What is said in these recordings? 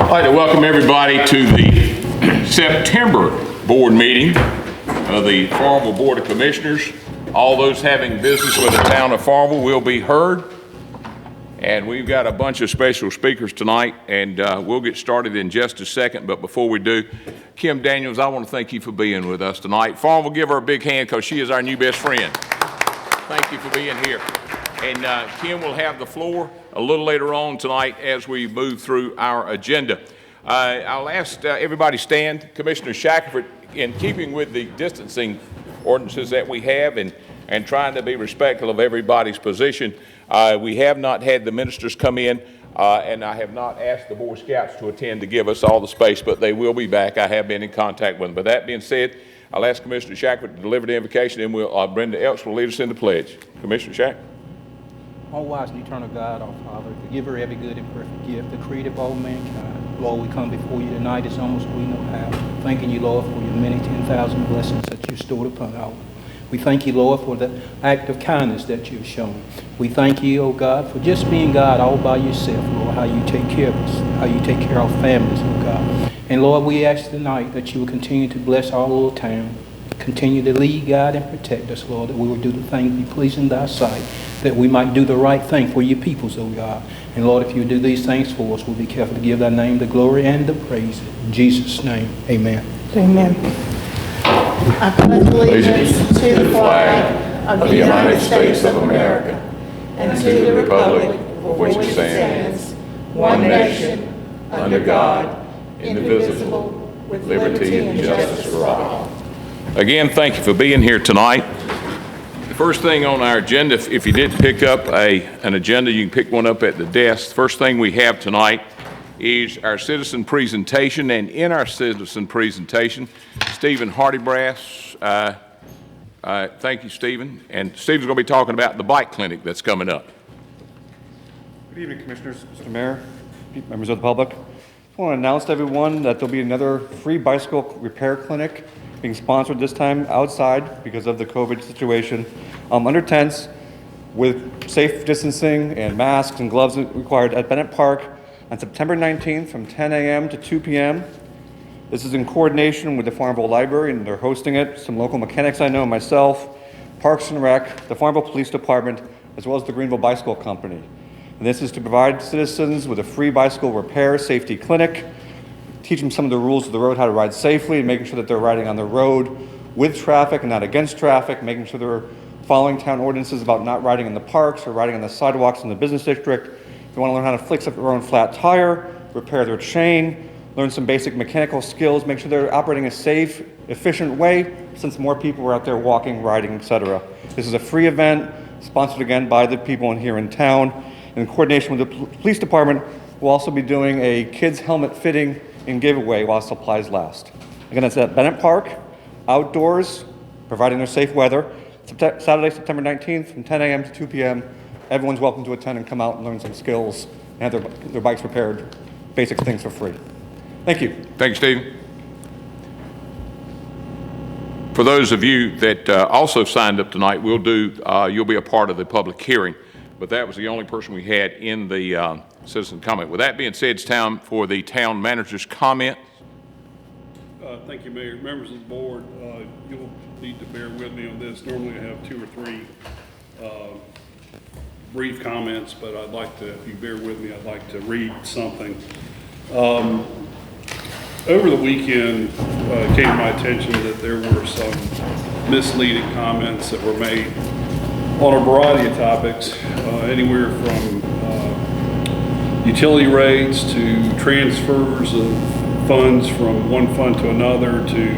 I'd like to welcome everybody to the September board meeting of the Farmville Board of Commissioners. All those having business with the town of Farmville will be heard. And we've got a bunch of special speakers tonight, and we'll get started in just a second. But before we do, Kim Daniels, I want to thank you for being with us tonight. Farmville, give her a big hand because she is our new best friend. Thank you for being here. And Kim will have the floor a little later on tonight as we move through our agenda. I'll ask everybody stand. Commissioner Shackelford, in keeping with the distancing ordinances that we have and trying to be respectful of everybody's position, we have not had the ministers come in, and I have not asked the Boy Scouts to attend to give us all the space, but they will be back. I have been in contact with them. But that being said, I'll ask Commissioner Shackelford to deliver the invocation, and Brenda Elks will lead us in the pledge. Commissioner Shack. All wise and eternal God, our Father, the giver of every good and perfect gift, the creator of all mankind. Lord, we come before you tonight as almost we know how, thanking you, Lord, for your many 10,000 blessings that you stored upon us. We thank you, Lord, for the act of kindness that you've shown. We thank you, oh God, for just being God all by yourself, Lord, how you take care of us, how you take care of our families, oh God. And Lord, we ask tonight that you will continue to bless our little town, continue to lead, guide, and protect us, Lord, that we will do the things be pleasing in thy sight, that we might do the right thing for your peoples, oh God. And Lord, if you do these things for us, we'll be careful to give thy name the glory and the praise. In Jesus' name, amen. Amen. I pledge allegiance to the flag of the United States of America and to the republic for which it stands, one nation, under God, indivisible, with liberty and justice for all. Again, thank you for being here tonight. The first thing on our agenda, if you didn't pick up an agenda, you can pick one up at the desk. The first thing we have tonight is our citizen presentation, and in our citizen presentation, Stephen Hardybrass. Thank you, Stephen. And Stephen's going to be talking about the bike clinic that's coming up. Good evening, Commissioners, Mr. Mayor, members of the public. I want to announce to everyone that there'll be another free bicycle repair clinic being sponsored this time outside because of the COVID situation, under tents with safe distancing and masks and gloves required at Bennett Park on September 19th from 10 a.m. to 2 p.m. This is in coordination with the Farmville Library, and they're hosting it. Some local mechanics I know, myself, Parks and Rec, the Farmville Police Department, as well as the Greenville Bicycle Company. And this is to provide citizens with a free bicycle repair safety clinic, teach them some of the rules of the road, how to ride safely, and making sure that they're riding on the road with traffic and not against traffic, making sure they're following town ordinances about not riding in the parks or riding on the sidewalks in the business district. If you want to learn how to fix up their own flat tire, repair their chain, learn some basic mechanical skills, make sure they're operating a safe, efficient way, since more people are out there walking, riding, etc. This is a free event, sponsored again by the people here in town. In coordination with the police department, we'll also be doing a kids helmet fitting and giveaway while supplies last. Again, it's at Bennett Park, outdoors, providing their safe weather. Saturday, September 19th from 10 a.m. to 2 p.m. Everyone's welcome to attend and come out and learn some skills and have their bikes repaired, basic things for free. Thank you. Thank you, Stephen. For those of you that also signed up tonight, you'll be a part of the public hearing, but that was the only person we had in the citizen comment. With that being said, it's time for the town manager's comment. Thank you, Mayor. Members of the board, you'll need to bear with me on this. Normally I have 2 or 3 brief comments, but I'd like to, if you bear with me, I'd like to read something. Over the weekend, it came to my attention that there were some misleading comments that were made on a variety of topics, anywhere from utility rates to transfers of funds from one fund to another, to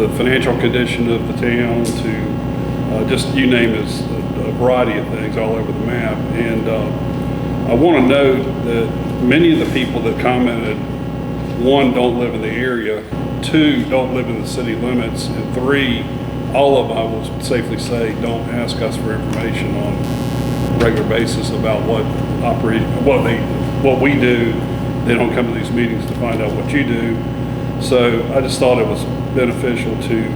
the financial condition of the town, to just you name it, a variety of things all over the map. And I want to note that many of the people that commented, 1, don't live in the area, 2, don't live in the city limits, and 3, all of them, I will safely say, don't ask us for information on a regular basis about what we do. They don't come to these meetings to find out what you do. So I just thought it was beneficial to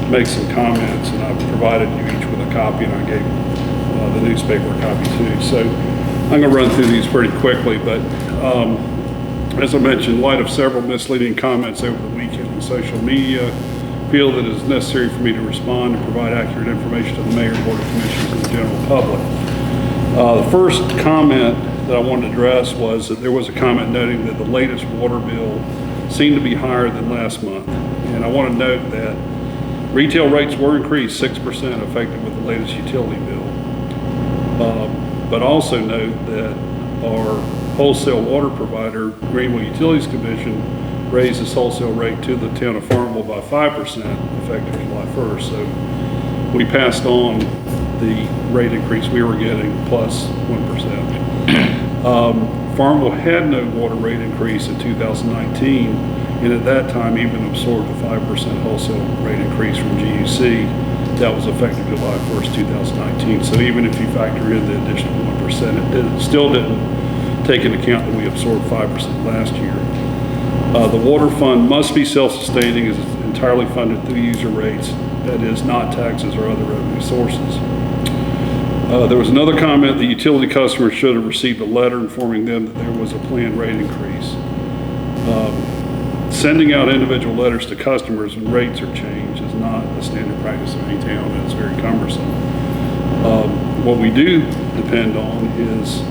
make some comments, and I provided you each with a copy, and I gave the newspaper a copy too. So I'm going to run through these pretty quickly, but As I mentioned, in light of several misleading comments over the weekend on social media, feel that it is necessary for me to respond and provide accurate information to the Mayor, Board of Commissioners, and the general public. The first comment that I wanted to address was that there was a comment noting that the latest water bill seemed to be higher than last month. And I want to note that retail rates were increased 6% effective with the latest utility bill. But also note that our wholesale water provider, Greenville Utilities Commission, raised its wholesale rate to the town of Farmville by 5% effective July 1st. So we passed on the rate increase we were getting plus 1%. Farmville had no water rate increase in 2019, and at that time even absorbed a 5% wholesale rate increase from GUC. That was effective July 1st, 2019. So even if you factor in the additional 1%, it still didn't take into account that we absorbed 5% last year. The water fund must be self-sustaining as it's entirely funded through user rates, that is, not taxes or other revenue sources. There was another comment that utility customers should have received a letter informing them that there was a planned rate increase. Sending out individual letters to customers when rates are changed is not a standard practice of any town, and it's very cumbersome. What we do depend on is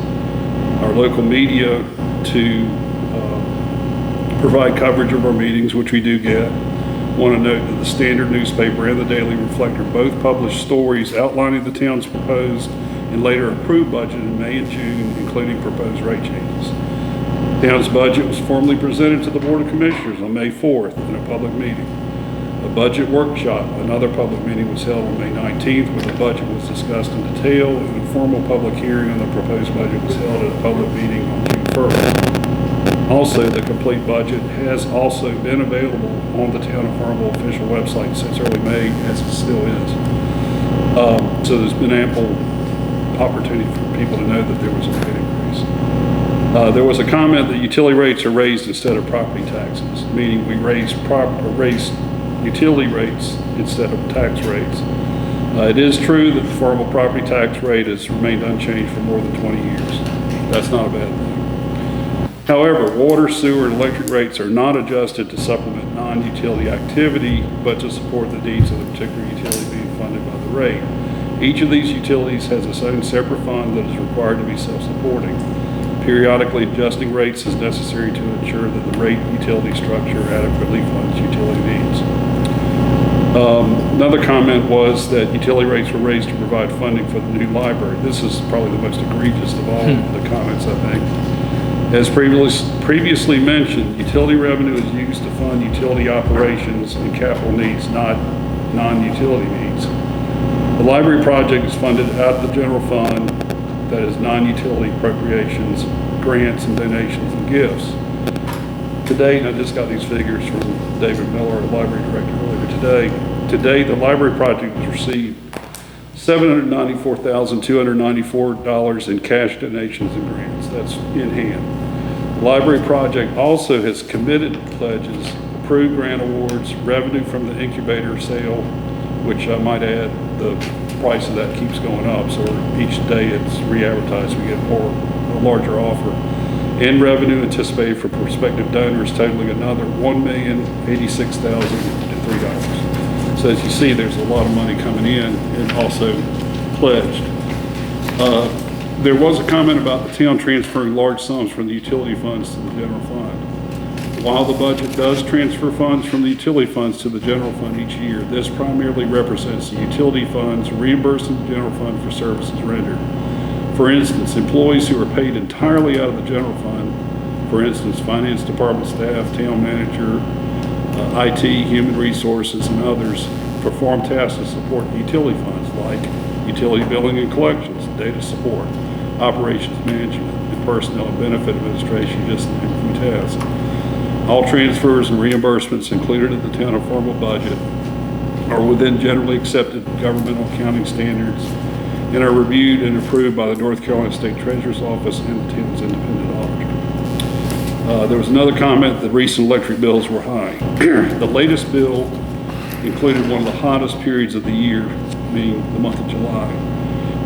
our local media to provide coverage of our meetings, which we do get. I want to note that the Standard newspaper and the Daily Reflector both published stories outlining the town's proposed and later approved budget in May and June, including proposed rate changes. The town's budget was formally presented to the Board of Commissioners on May 4th in a public meeting. A budget workshop, another public meeting, was held on May 19th where the budget was discussed in detail, and a formal public hearing on the proposed budget was held at a public meeting on June 1st. Also, the complete budget has also been available on the Town of Farmville official website since early May, as it still is. So there's been ample opportunity for people to know that there was a rate increase. There was a comment that utility rates are raised instead of property taxes, meaning we raised utility rates instead of tax rates. It is true that the Farmville property tax rate has remained unchanged for more than 20 years. That's not a bad thing. However, water, sewer, and electric rates are not adjusted to supplement non-utility activity, but to support the needs of the particular utility being funded by the rate. Each of these utilities has its own separate fund that is required to be self-supporting. Periodically adjusting rates is necessary to ensure that the rate utility structure adequately funds utility needs. Another comment was that utility rates were raised to provide funding for the new library. This is probably the most egregious of all the comments, I think. As previously mentioned, utility revenue is used to fund utility operations and capital needs, not non-utility needs. The library project is funded out of the general fund, that is non-utility appropriations, grants, and donations and gifts. To date, and I just got these figures from David Miller, our library director, earlier today. To date, the library project has received $794,294 in cash donations and grants. That's in hand. The library project also has committed pledges, approved grant awards, revenue from the incubator sale, which I might add, the price of that keeps going up. So each day it's re-advertised, we get a larger offer. And revenue anticipated for prospective donors totaling another $1,086,003. So as you see, there's a lot of money coming in and also pledged. There was a comment about the town transferring large sums from the utility funds to the general fund. While the budget does transfer funds from the utility funds to the general fund each year, this primarily represents the utility funds reimbursing the general fund for services rendered. For instance, employees who are paid entirely out of the general fund, for instance, finance department staff, town manager, IT, human resources, and others, perform tasks to support the utility funds like utility billing and collections, data support, operations management, and personnel and benefit administration, just to name a few tasks. All transfers and reimbursements included in the town of Farmville budget are within generally accepted governmental accounting standards and are reviewed and approved by the North Carolina State Treasurer's Office and the town's independent auditor. There was another comment that recent electric bills were high. The latest bill included one of the hottest periods of the year, being the month of July.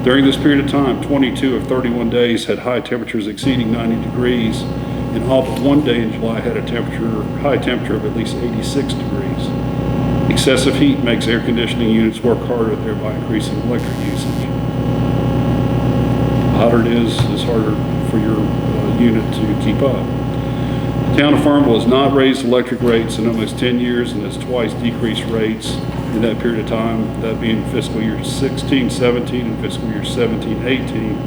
During this period of time, 22 of 31 days had high temperatures exceeding 90 degrees, and all but one day in July had a high temperature of at least 86 degrees. Excessive heat makes air conditioning units work harder, thereby increasing electric usage. The hotter it is harder for your unit to keep up. The town of Farmville has not raised electric rates in almost 10 years and has twice decreased rates in that period of time, that being fiscal year 16-17 and fiscal year 17-18.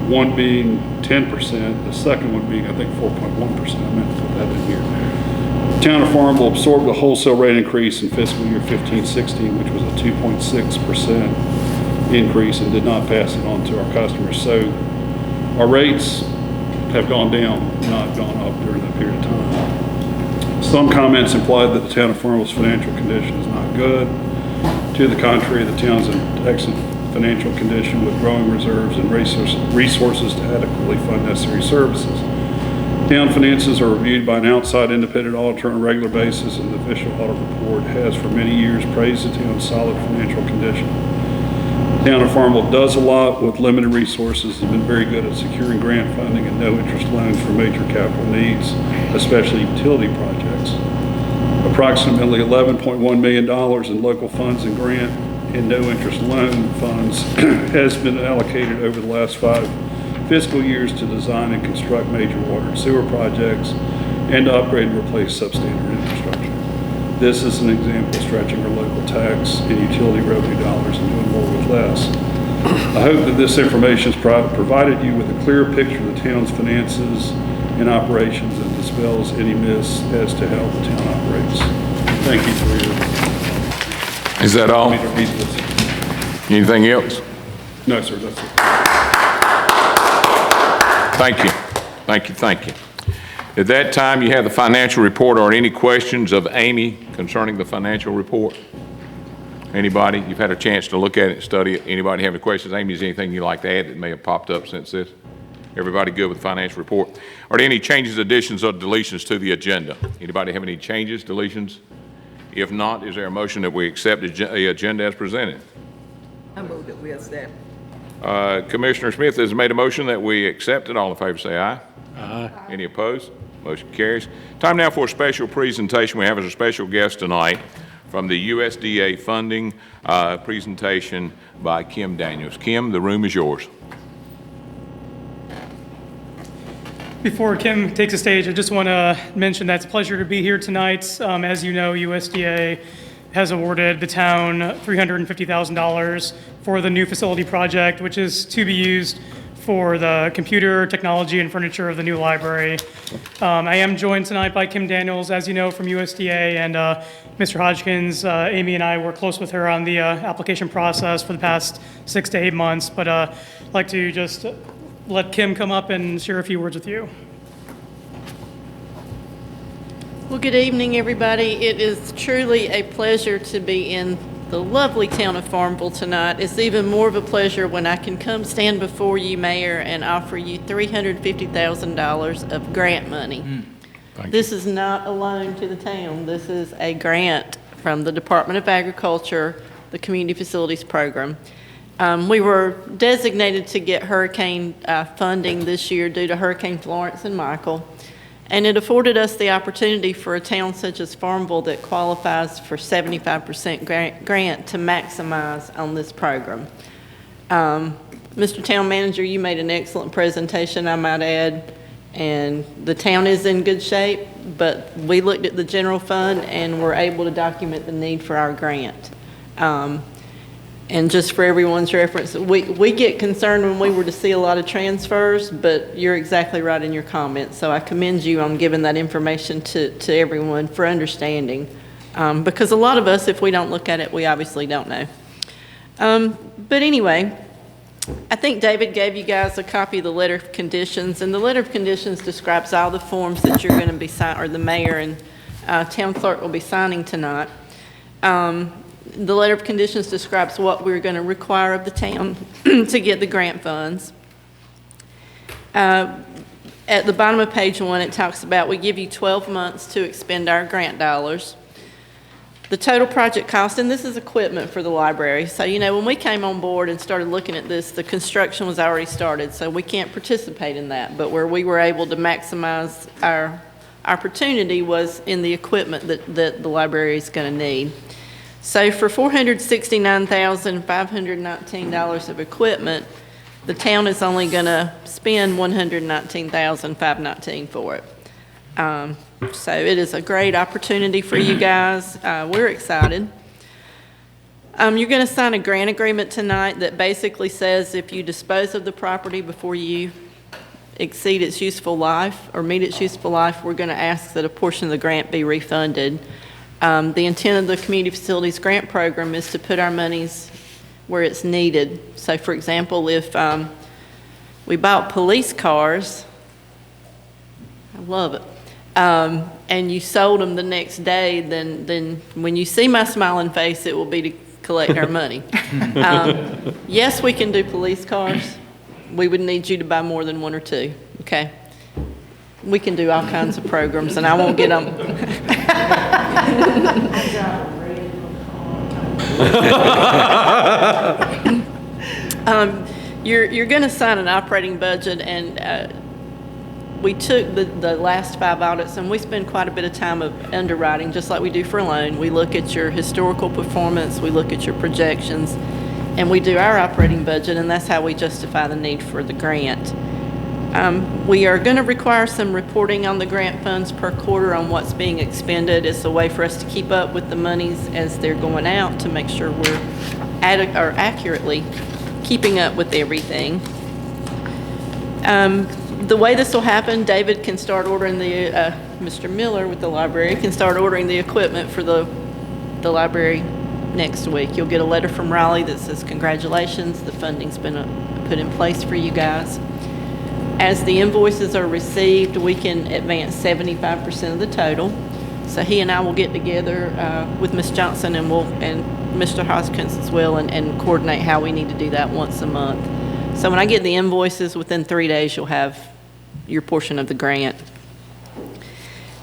One being 10%, the second one being, I think, 4.1%. I meant to put that in here. The town of Farmville absorbed a wholesale rate increase in fiscal year 15-16, which was a 2.6% increase, and did not pass it on to our customers. So our rates have gone down, not gone up during that period of time. Some comments implied that the town of Farmville's financial condition is not good. To the contrary, the town's in excellent financial condition with growing reserves and resources to adequately fund necessary services. Town finances are reviewed by an outside independent auditor on a regular basis, and the official audit report has for many years praised the town's solid financial condition. The town of Farmville does a lot with limited resources, has been very good at securing grant funding and no-interest loans for major capital needs, especially utility projects. Approximately $11.1 million in local funds and grant and no-interest loan funds has been allocated over the last 5 fiscal years to design and construct major water and sewer projects and to upgrade and replace substandard infrastructure. This is an example of stretching our local tax and utility revenue dollars and doing more with less. I hope that this information has provided you with a clearer picture of the town's finances and operations and dispels any myths as to how the town operates. Thank you for your... Is that all? Anything else? No, sir, that's it. Thank you. Thank you. Thank you. At that time, you have the financial report. Are any questions of Amy concerning the financial report? Anybody? You've had a chance to look at it, study it. Anybody have any questions? Amy, is there anything you'd like to add that may have popped up since this? Everybody good with the financial report? Are there any changes, additions, or deletions to the agenda? Anybody have any changes, deletions? If not, is there a motion that we accept the agenda as presented? I move that we accept. Commissioner Smith has made a motion that we accept it. All in favor say aye. Aye. Any opposed? Motion carries. Time now for a special presentation. We have as a special guest tonight from the USDA funding presentation by Kim Daniels. Kim, the room is yours. Before Kim takes the stage, I just want to mention that it's a pleasure to be here tonight. As you know, USDA has awarded the town $350,000 for the new facility project, which is to be used for the computer, technology, and furniture of the new library. I am joined tonight by Kim Daniels, as you know, from USDA, and Mr. Hodgkins. Amy and I were close with her on the application process for the past 6 to 8 months, but I'd like to just let Kim come up and share a few words with you. Well, good evening, everybody. It is truly a pleasure to be in the lovely town of Farmville tonight. It's even more of a pleasure when I can come stand before you, Mayor, and offer you $350,000 of grant money. This is not a loan to the town. This is a grant from the Department of Agriculture, the Community Facilities Program. We were designated to get hurricane funding this year due to Hurricane Florence and Michael. And it afforded us the opportunity for a town such as Farmville that qualifies for 75% grant to maximize on this program. Mr. Town Manager, you made an excellent presentation, I might add, and the town is in good shape, but we looked at the general fund and were able to document the need for our grant. And just for everyone's reference, we get concerned when we were to see a lot of transfers, but you're exactly right in your comments. So I commend you on giving that information to everyone for understanding. Because a lot of us, if we don't look at it, we obviously don't know. But anyway, I think David gave you guys a copy of the letter of conditions, and the letter of conditions describes all the forms that you're going to be signing, or the mayor and town clerk will be signing tonight. The letter of conditions describes what we're going to require of the town to get the grant funds. At the bottom of page 1, it talks about we give you 12 months to expend our grant dollars. The total project cost, and this is equipment for the library. So, you know, when we came on board and started looking at this, the construction was already started, so we can't participate in that. But where we were able to maximize our opportunity was in the equipment that the library is going to need. So for $469,519 of equipment, the town is only going to spend $119,519 for it. So it is a great opportunity for you guys. We're excited. You're going to sign a grant agreement tonight that basically says if you dispose of the property before you exceed its useful life or meet its useful life, we're going to ask that a portion of the grant be refunded. The intent of the Community Facilities Grant Program is to put our monies where it's needed. So for example, if we bought police cars, I love it, and you sold them the next day, then when you see my smiling face, it will be to collect our money. Yes, we can do police cars. We would need you to buy more than one or two, okay? We can do all kinds of programs, and I won't get them. You're going to sign an operating budget, and we took the last 5 audits, and we spend quite a bit of time of underwriting, just like we do for a loan. We look at your historical performance, we look at your projections, and we do our operating budget, and that's how we justify the need for the grant. We are going to require some reporting on the grant funds per quarter on what's being expended. It's a way for us to keep up with the monies as they're going out to make sure we're accurately keeping up with everything. The way this will happen, David can start ordering Mr. Miller with the library can start ordering the equipment for the library next week. You'll get a letter from Raleigh that says congratulations, the funding's been put in place for you guys. As the invoices are received, we can advance 75% of the total. So he and I will get together with Ms. Johnson and Mr. Hoskins as well and coordinate how we need to do that once a month. So when I get the invoices, within 3 days, you'll have your portion of the grant.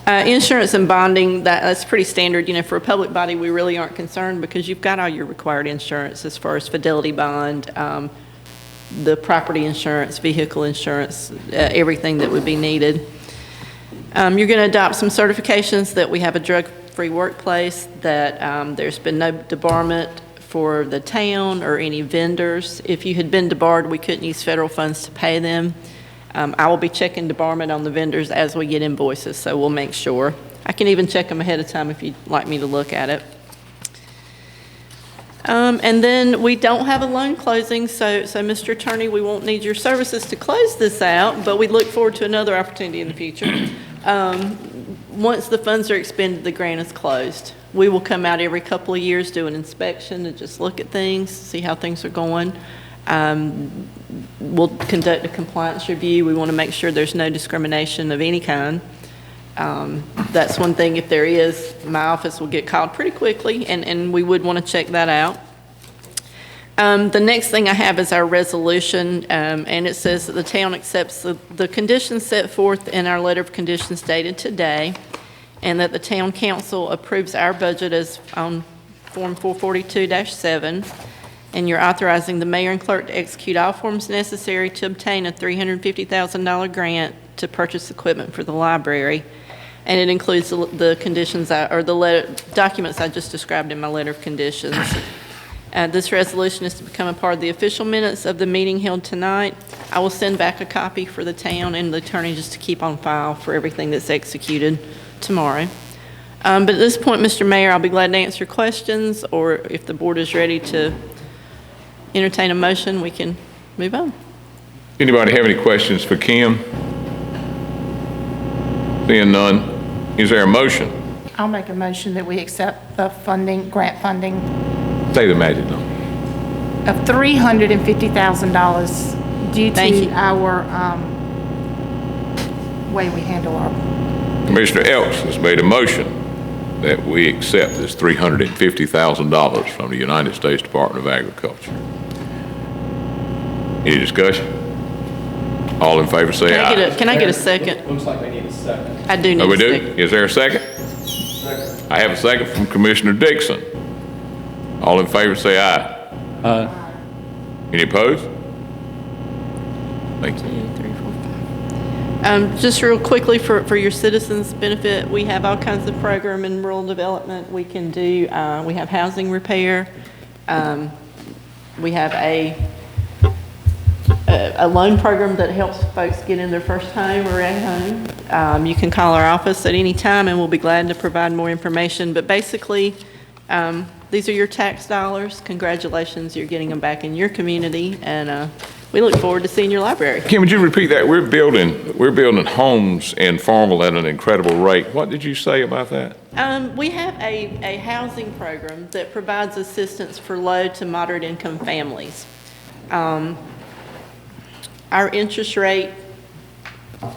Insurance and bonding, that's pretty standard. You know, for a public body, we really aren't concerned because you've got all your required insurance as far as fidelity bond, the property insurance, vehicle insurance, everything that would be needed. You're going to adopt some certifications that we have a drug-free workplace, that there's been no debarment for the town or any vendors. If you had been debarred, we couldn't use federal funds to pay them. I will be checking debarment on the vendors as we get invoices, so we'll make sure. I can even check them ahead of time if you'd like me to look at it. And then we don't have a loan closing, so Mr. Attorney, we won't need your services to close this out, but we look forward to another opportunity in the future. Once the funds are expended, the grant is closed. We will come out every couple of years, do an inspection to just look at things, see how things are going. We'll conduct a compliance review. We want to make sure there's no discrimination of any kind. That's one thing. If there is, my office will get called pretty quickly, and we would want to check that out. The next thing I have is our resolution, and it says that the town accepts the conditions set forth in our letter of conditions dated today, and that the town council approves our budget as on Form 442-7, and you're authorizing the mayor and clerk to execute all forms necessary to obtain a $350,000 grant to purchase equipment for the library. And it includes the conditions documents I just described in my letter of conditions. This resolution is to become a part of the official minutes of the meeting held tonight. I will send back a copy for the town and the attorney just to keep on file for everything that's executed tomorrow. But at this point, Mr. Mayor, I'll be glad to answer questions, or if the board is ready to entertain a motion, we can move on. Anybody have any questions for Kim? Seeing none, is there a motion? I'll make a motion that we accept the grant funding Say the magic number. of $350,000 due to our way we handle our. Commissioner Elks has made a motion that we accept this $350,000 from the United States Department of Agriculture. Any discussion? All in favor say aye. Can I get a second? Looks like we need a second. I do need Oh, we a do? second. Is there a second? I have a second from Commissioner Dixon. All in favor say aye. Aye. Any opposed? Thank you. 2, 3, 4, 5. Just real quickly for your citizens' benefit, we have all kinds of program in rural development. We can do, we have housing repair. We have a loan program that helps folks get in their first home or at home. You can call our office at any time and we'll be glad to provide more information. But basically, these are your tax dollars. Congratulations, you're getting them back in your community, and we look forward to seeing your library. Kim, would you repeat that? We're building homes in Farmville at an incredible rate. What did you say about that? We have a housing program that provides assistance for low to moderate income families. Our interest rate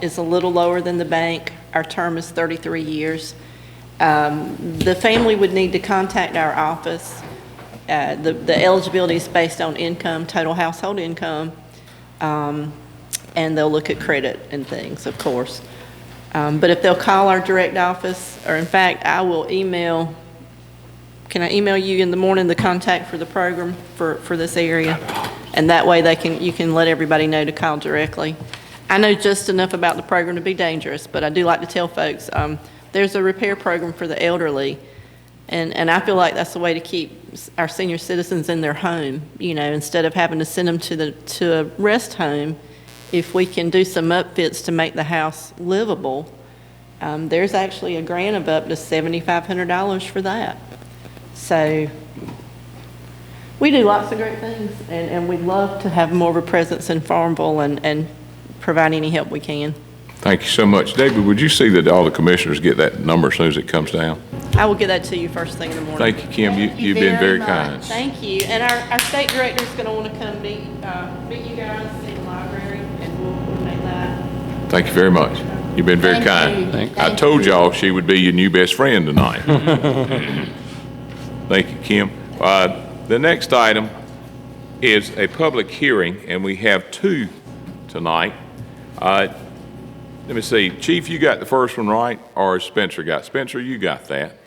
is a little lower than the bank. Our term is 33 years. The family would need to contact our office. The eligibility is based on income, total household income, and they'll look at credit and things, of course. But if they'll call our direct office, or in fact, I will email, can I email you in the morning the contact for the program for this area? And that way you can let everybody know to call directly. I know just enough about the program to be dangerous, but I do like to tell folks, there's a repair program for the elderly, and I feel like that's the way to keep our senior citizens in their home, instead of having to send them to a rest home. If we can do some upfits to make the house livable, there's actually a grant of up to $7,500 for that. So we do lots of great things, and we'd love to have more of a presence in Farmville and provide any help we can. Thank you so much. David, would you see that all the commissioners get that number as soon as it comes down? I will get that to you first thing in the morning. Thank you, Kim. You've been very kind. Thank you. And our state director is going to want to come meet you guys in the library, and we'll make that. Thank you very much. You've been very kind. I told y'all she would be your new best friend tonight. Thank you, Kim. The next item is a public hearing, and we have two tonight. Let me see. Chief, you got the first one right, or Spencer got? Spencer, you got that.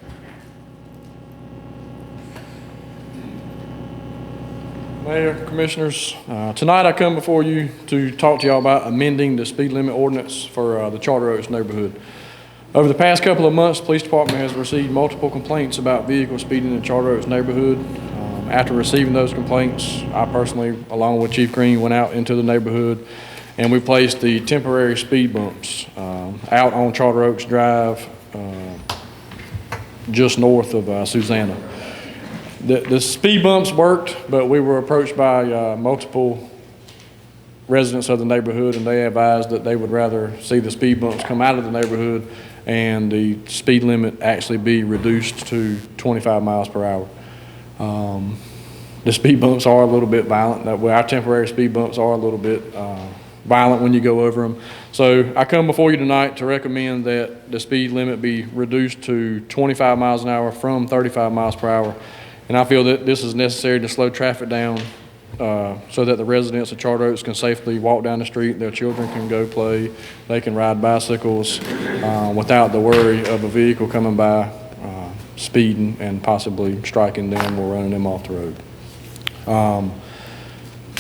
Mayor, Commissioners, tonight I come before you to talk to y'all about amending the speed limit ordinance for the Charter Oaks neighborhood. Over the past couple of months, the police department has received multiple complaints about vehicles speeding in the Charter Oaks neighborhood. After receiving those complaints, I personally, along with Chief Green, went out into the neighborhood and we placed the temporary speed bumps out on Charter Oaks Drive, just north of Susanna. The speed bumps worked, but we were approached by multiple residents of the neighborhood, and they advised that they would rather see the speed bumps come out of the neighborhood and the speed limit actually be reduced to 25 miles per hour. The speed bumps are a little bit violent. Our temporary speed bumps are a little bit violent when you go over them. So I come before you tonight to recommend that the speed limit be reduced to 25 miles an hour from 35 miles per hour. And I feel that this is necessary to slow traffic down so that the residents of Charter Oaks can safely walk down the street, their children can go play, they can ride bicycles without the worry of a vehicle coming by speeding and possibly striking them or running them off the road.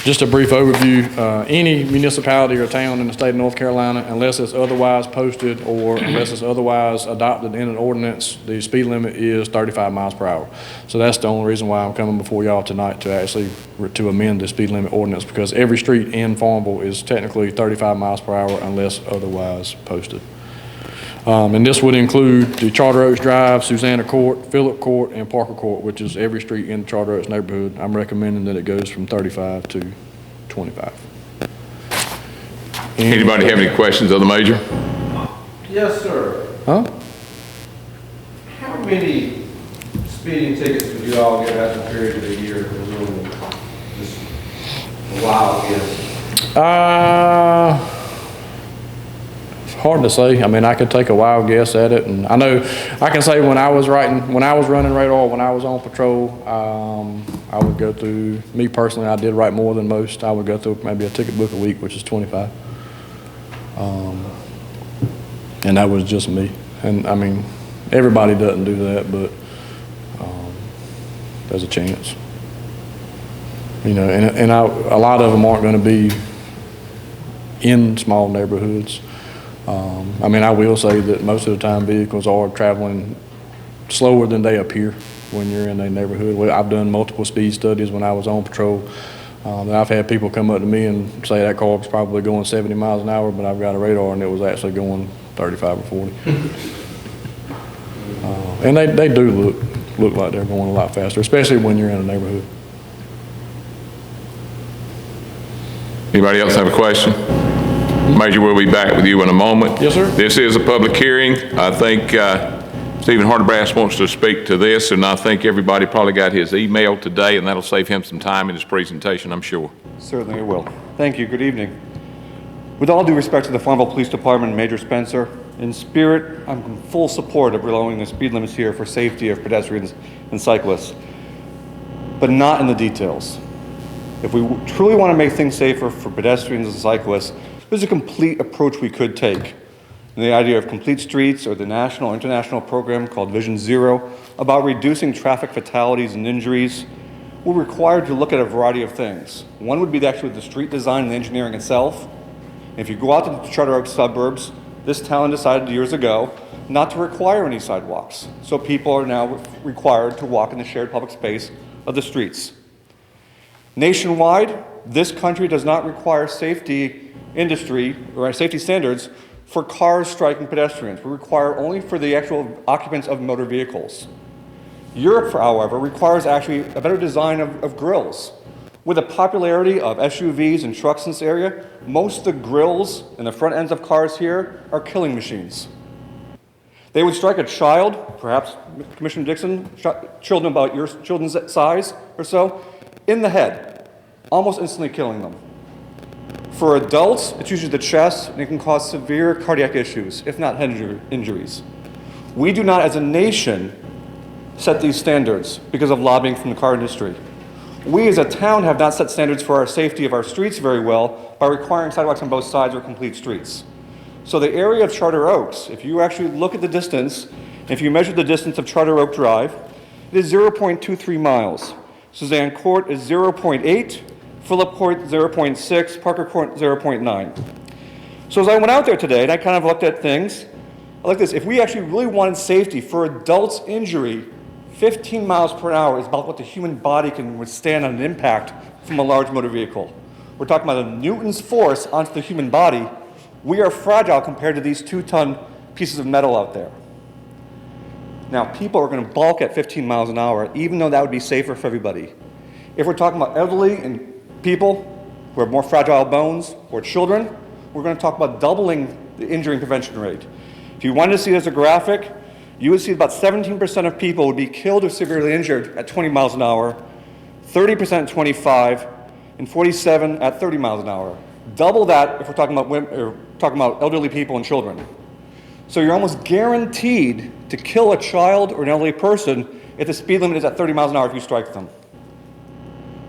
Just a brief overview, any municipality or town in the state of North Carolina, unless it's otherwise posted or unless it's otherwise adopted in an ordinance, the speed limit is 35 miles per hour. So that's the only reason why I'm coming before y'all tonight to amend the speed limit ordinance, because every street in Farmville is technically 35 miles per hour unless otherwise posted. And this would include the Charter Oaks Drive, Susanna Court, Phillip Court, and Parker Court, which is every street in the Charter Oaks neighborhood. I'm recommending that it goes from 35 to 25. Anybody have any questions of the major? Yes, sir. Huh? How many speeding tickets would you all get out of the period of the year? Just a wild guess. Hard to say. I mean, I could take a wild guess at it, and I know I can say when I was running radar, when I was on patrol, I would go through. Me personally, I did write more than most. I would go through maybe a ticket book a week, which is 25, and that was just me. And I mean, Everybody doesn't do that, but there's a chance. You know, and a lot of them aren't going to be in small neighborhoods. I mean, I will say that most of the time vehicles are traveling slower than they appear when you're in a neighborhood. Well, I've done multiple speed studies when I was on patrol. And I've had people come up to me and say that car was probably going 70 miles an hour, but I've got a radar and it was actually going 35 or 40. And they do look like they're going a lot faster, especially when you're in a neighborhood. Anybody else have a question? Major, we'll be back with you in a moment. Yes, sir. This is a public hearing. I think Stephen Hardenbrass wants to speak to this, and I think everybody probably got his email today, and that'll save him some time in his presentation, I'm sure. Certainly it will. Thank you. Good evening. With all due respect to the Farmville Police Department and Major Spencer, in spirit, I'm in full support of lowering the speed limits here for safety of pedestrians and cyclists, but not in the details. If we truly want to make things safer for pedestrians and cyclists, there's a complete approach we could take. And the idea of complete streets or the national or international program called Vision Zero about reducing traffic fatalities and injuries, we're required to look at a variety of things. One would be actually the street design and the engineering itself. If you go out to the Charter Oak suburbs, this town decided years ago not to require any sidewalks. So people are now required to walk in the shared public space of the streets. Nationwide, this country does not require safety industry or safety standards for cars striking pedestrians. We require only for the actual occupants of motor vehicles. Europe, however, requires actually a better design of grills. With the popularity of SUVs and trucks in this area, most of the grills and the front ends of cars here are killing machines. They would strike a child, perhaps Commissioner Dixon, children about your children's size or so, in the head, almost instantly killing them. For adults, it's usually the chest, and it can cause severe cardiac issues, if not head injuries. We do not, as a nation, set these standards because of lobbying from the car industry. We, as a town, have not set standards for our safety of our streets very well by requiring sidewalks on both sides or complete streets. So the area of Charter Oaks, if you actually look at the distance, if you measure the distance of Charter Oak Drive, it is 0.23 miles. Suzanne Court is 0.8, Phillip Court 0.6, Parker Court 0.9. So as I went out there today and I kind of looked at things, I like this, if we actually really wanted safety for adults' injury, 15 miles per hour is about what the human body can withstand on an impact from a large motor vehicle. We're talking about a Newton's force onto the human body. We are fragile compared to these 2-ton pieces of metal out there. Now, people are going to balk at 15 miles an hour, even though that would be safer for everybody. If we're talking about elderly and people who have more fragile bones or children, we're going to talk about doubling the injury and prevention rate. If you wanted to see it as a graphic, you would see about 17% of people would be killed or severely injured at 20 miles an hour, 30% at 25, and 47 at 30 miles an hour. Double that if we're talking about women, or talking about elderly people and children. So you're almost guaranteed to kill a child or an elderly person if the speed limit is at 30 miles an hour if you strike them.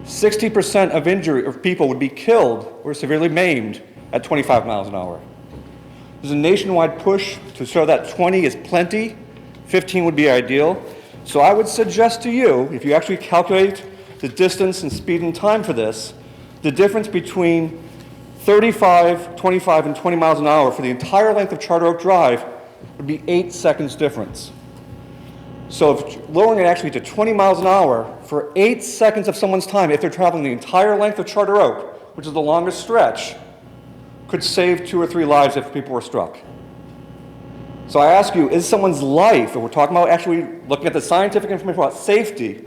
60% of people would be killed or severely maimed at 25 miles an hour. There's a nationwide push to show that 20 is plenty, 15 would be ideal. So I would suggest to you, if you actually calculate the distance and speed and time for this, the difference between 35, 25, and 20 miles an hour for the entire length of Charter Oak Drive would be 8 seconds difference. So if lowering it actually to 20 miles an hour for 8 seconds of someone's time, if they're traveling the entire length of Charter Oak, which is the longest stretch, could save 2 or 3 lives if people were struck. So I ask you, is someone's life, and we're talking about actually looking at the scientific information about safety,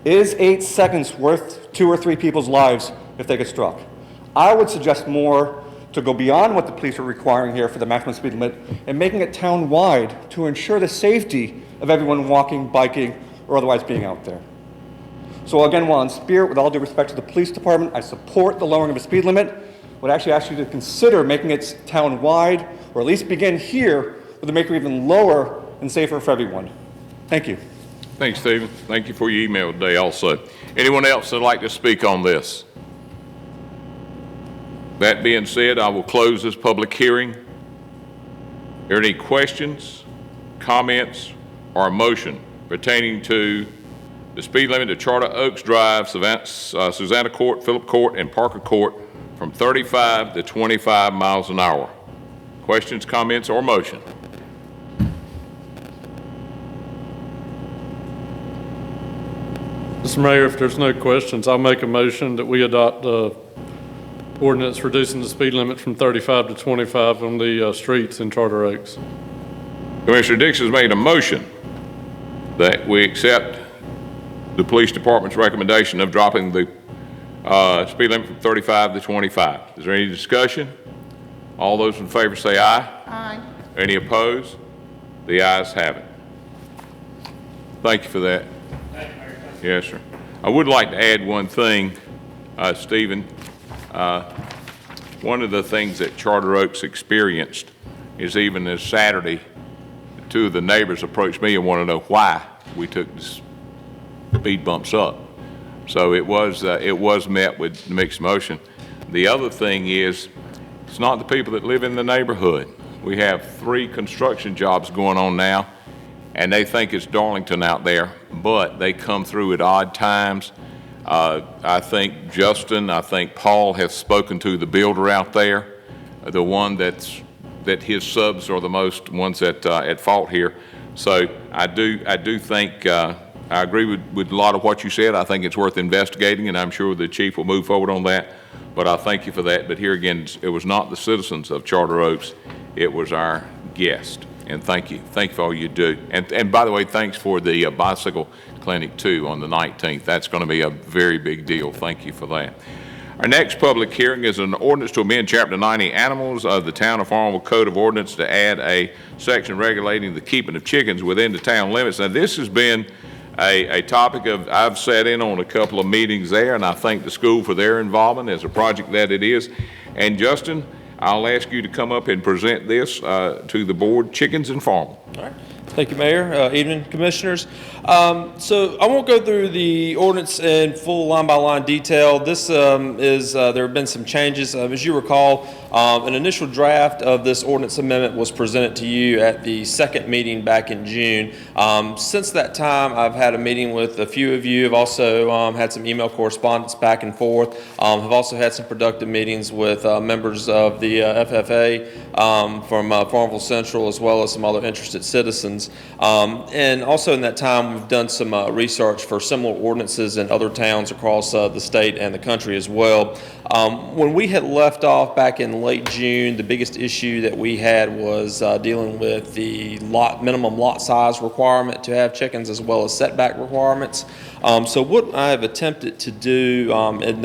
is 8 seconds worth 2 or 3 people's lives if they get struck? I would suggest more to go beyond what the police are requiring here for the maximum speed limit and making it town-wide to ensure the safety of everyone walking, biking, or otherwise being out there. So again, while in spirit, with all due respect to the police department, I support the lowering of the speed limit. Would actually ask you to consider making it town-wide, or at least begin here with a maker even lower and safer for everyone. Thank you. Thanks, Stephen. Thank you for your email today also. Anyone else that'd like to speak on this? That being said, I will close this public hearing. Are there any questions, comments, or a motion pertaining to the speed limit at Charter Oaks Drive, Susanna Court, Phillip Court, and Parker Court from 35 to 25 miles an hour? Questions, comments, or motion? Mr. Mayor, if there's no questions, I'll make a motion that we adopt ordinance reducing the speed limit from 35 to 25 on the streets in Charter Oaks. Commissioner Dixon's made a motion that we accept the police department's recommendation of dropping the speed limit from 35 to 25. Is there any discussion? All those in favor say aye. Aye. Any opposed? The ayes have it. Thank you for that. Yes, sir. I would like to add one thing, Stephen. One of the things that Charter Oaks experienced is even this Saturday, two of the neighbors approached me and want to know why we took the speed bumps up. So it was met with mixed emotion. The other thing is, it's not the people that live in the neighborhood. We have 3 construction jobs going on now, and they think it's Darlington out there, but they come through at odd times. I think I think Paul has spoken to the builder out there, the one that his subs are the most ones at fault here. So I do think, I agree with a lot of what you said. I think it's worth investigating, and I'm sure the chief will move forward on that. But I thank you for that. But here again, it was not the citizens of Charter Oaks, it was our guest. And thank you for all you do. And by the way, thanks for the bicycle clinic too on the 19th. That's going to be a very big deal. Thank you for that. Our next public hearing is an ordinance to amend Chapter 90 Animals of the Town of Farmville Code of Ordinance to add a section regulating the keeping of chickens within the town limits. Now, this has been a topic I've sat in on a couple of meetings there, and I thank the school for their involvement as a project that it is. And Justin, I'll ask you to come up and present this to the board, Chickens and Farmville. All right. Thank you, Mayor. Evening, Commissioners. So I won't go through the ordinance in full line-by-line detail. This there have been some changes. As you recall, an initial draft of this ordinance amendment was presented to you at the second meeting back in June. Since that time, I've had a meeting with a few of you. I've also had some email correspondence back and forth. I've also had some productive meetings with members of the FFA from Farmville Central, as well as some other interested citizens. And also in that time, we've done some research for similar ordinances in other towns across the state and the country as well. When we had left off back in late June, the biggest issue that we had was dealing with the minimum lot size requirement to have chickens, as well as setback requirements. So what I have attempted to do in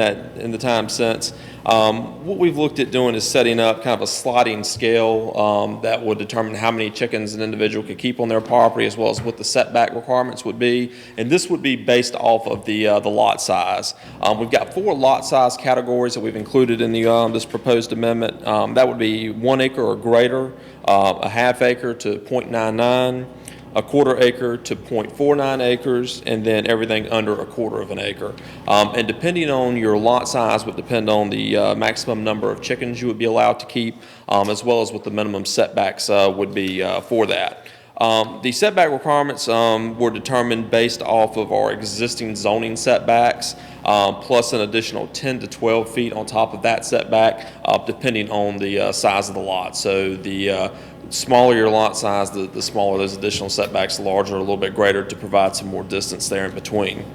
the time since, what we've looked at doing is setting up kind of a sliding scale that would determine how many chickens an individual could keep on their property, as well as what the setback requirements would be. And this would be based off of the lot size. We've got 4 lot size categories that we've included in this proposed amendment. That would be 1 acre or greater, a half acre to 0.99, a quarter acre to 0.49 acres, and then everything under a quarter of an acre. And depending on your lot size would depend on the maximum number of chickens you would be allowed to keep, as well as what the minimum setbacks would be for that. The setback requirements were determined based off of our existing zoning setbacks, plus an additional 10 to 12 feet on top of that setback, depending on the size of the lot. So the smaller your lot size, the smaller those additional setbacks, the larger, a little bit greater, to provide some more distance there in between.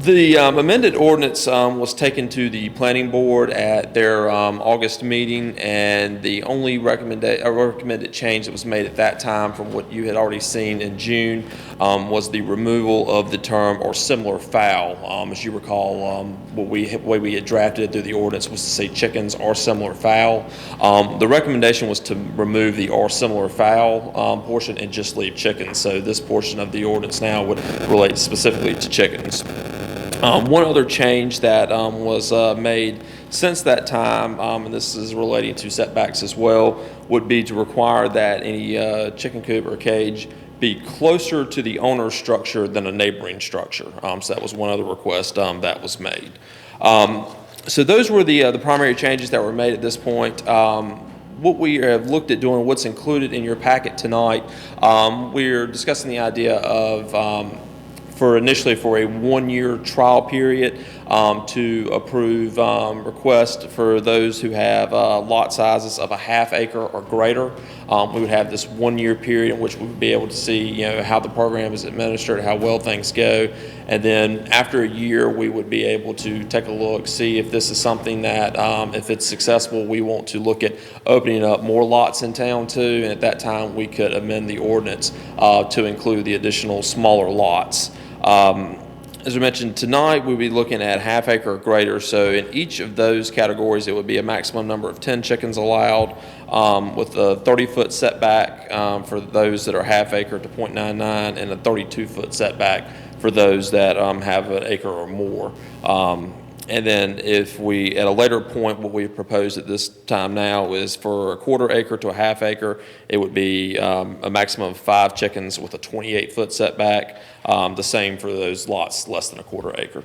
The amended ordinance was taken to the planning board at their August meeting, and the only recommended change that was made at that time from what you had already seen in June was the removal of the term "or similar fowl." As you recall, the way we had drafted it through the ordinance was to say chickens or similar fowl. The recommendation was to remove the "or similar fowl" portion and just leave chickens. So this portion of the ordinance now would relate specifically to chickens. One other change that was made since that time, and this is relating to setbacks as well, would be to require that any chicken coop or cage be closer to the owner's structure than a neighboring structure. So that was one other request that was made. So those were the primary changes that were made at this point. what we have looked at doing, what's included in your packet tonight, we're discussing the idea of initially for a 1-year trial period to approve requests for those who have lot sizes of a ½ acre or greater. We would have this 1-year period in which we would be able to see, how the program is administered, how well things go, and then after a year, we would be able to take a look, see if this is something that, if it's successful, we want to look at opening up more lots in town too, and at that time, we could amend the ordinance to include the additional smaller lots. As we mentioned tonight, we'll be looking at ½ acre or greater. So in each of those categories, it would be a maximum number of 10 chickens allowed with a 30-foot setback for those that are ½ acre to .99 and a 32-foot setback for those that have an acre or more. And then if we, at a later point, what we propose at this time now is for a ½ acre to a ½ acre, it would be a maximum of 5 chickens with a 28-foot setback. The same for those lots less than a ½ acre.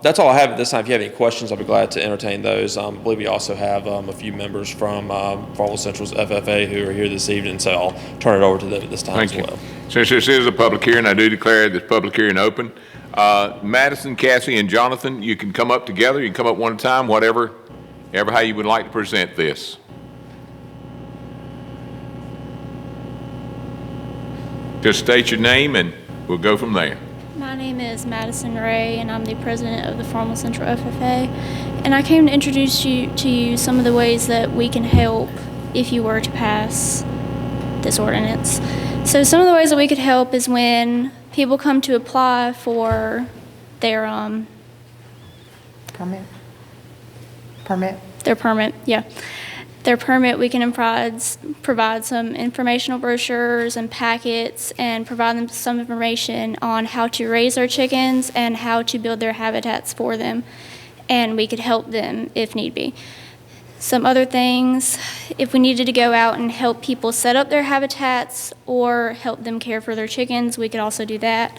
That's all I have at this time. If you have any questions, I'll be glad to entertain those. I believe we also have a few members from Farmville Central's FFA who are here this evening, so I'll turn it over to them at this time as well. Since this is a public hearing, I do declare this public hearing open. Madison, Cassie, and Jonathan, you can come up together. You can come up one at a time, whatever how you would like to present this. Just state your name and we'll go from there. My name is Madison Ray, and I'm the president of the Farmville Central FFA. And I came to introduce to you some of the ways that we can help if you were to pass this ordinance. So some of the ways that we could help is when people come to apply for their permit, yeah. Their permit, we can provide some informational brochures and packets and provide them some information on how to raise their chickens and how to build their habitats for them. And we could help them if need be. Some other things, if we needed to go out and help people set up their habitats or help them care for their chickens, we could also do that.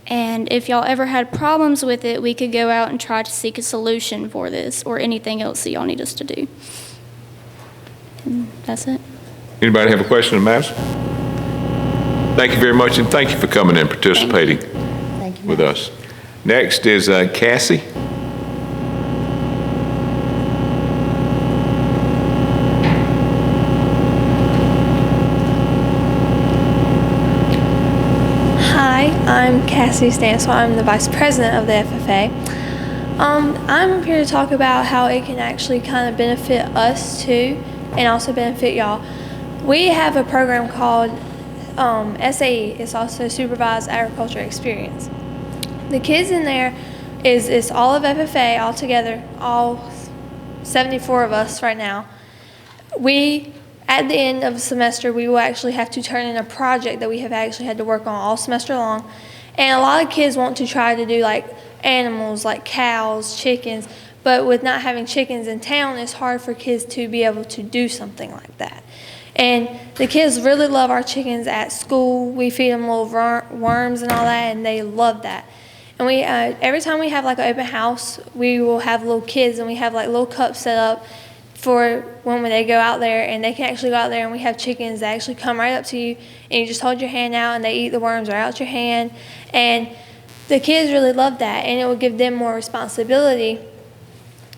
And if y'all ever had problems with it, we could go out and try to seek a solution for this or anything else that y'all need us to do. And that's it. Anybody have a question of Madison? Thank you very much, and thank you for coming and participating with us. Next is Cassie. Hi, I'm Cassie Stansel. I'm the Vice President of the FFA. I'm here to talk about how it can actually kind of benefit us too, and also benefit y'all. We have a program called SAE. It's also Supervised Agriculture Experience. The kids in there it's all of FFA all together, all 74 of us right now. At the end of the semester, we will actually have to turn in a project that we have actually had to work on all semester long. And a lot of kids want to try to do like animals like cows, chickens, but with not having chickens in town, it's hard for kids to be able to do something like that. And the kids really love our chickens at school. We feed them little worms and all that, and they love that. And we every time we have like an open house, we will have little kids, and we have like little cups set up for when they go out there, and they can actually go out there, and we have chickens that actually come right up to you, and you just hold your hand out, and they eat the worms right out your hand. And the kids really love that, and it will give them more responsibility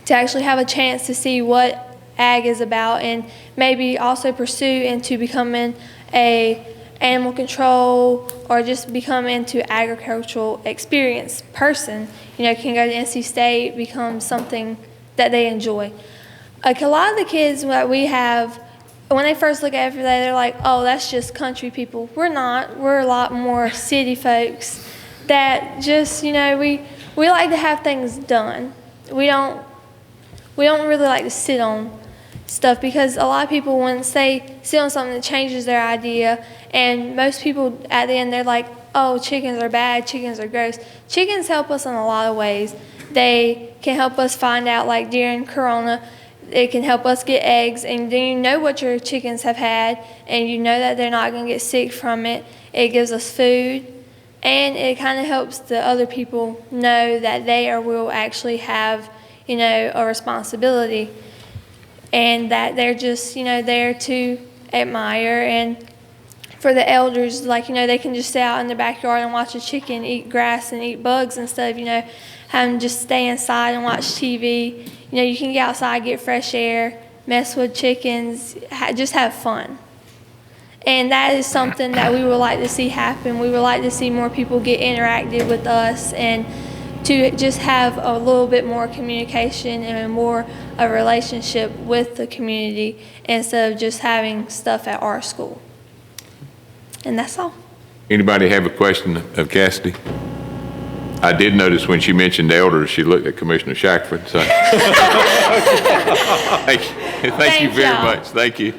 to actually have a chance to see what ag is about, and maybe also pursue into becoming a animal control or just become into agricultural experience person. Can go to NC State, become something that they enjoy. Like a lot of the kids that we have, when they first look at FFA, they're like, oh, that's just country people. We're not. We're a lot more city folks that just, we like to have things done. We don't really like to sit on stuff, because a lot of people, once they sit on something, that changes their idea, and most people at the end, they're like, oh, chickens are bad, chickens are gross. Chickens help us in a lot of ways. They can help us find out, like during Corona, it can help us get eggs, and then you know what your chickens have had, and you know that they're not going to get sick from it. It gives us food, and it kind of helps the other people know that they will actually have, a responsibility. and that they're just, there to admire. And for the elders, they can just stay out in the backyard and watch a chicken eat grass and eat bugs instead of, having to just stay inside and watch TV. You can get outside, get fresh air, mess with chickens, just have fun. And that is something that we would like to see happen. We would like to see more people get interactive with us and to just have a little bit more communication and more a relationship with the community instead of just having stuff at our school. And that's all. Anybody have a question of Cassidy? I did notice when she mentioned elders, she looked at Commissioner Shackford, so. Thank you very much. Thank you.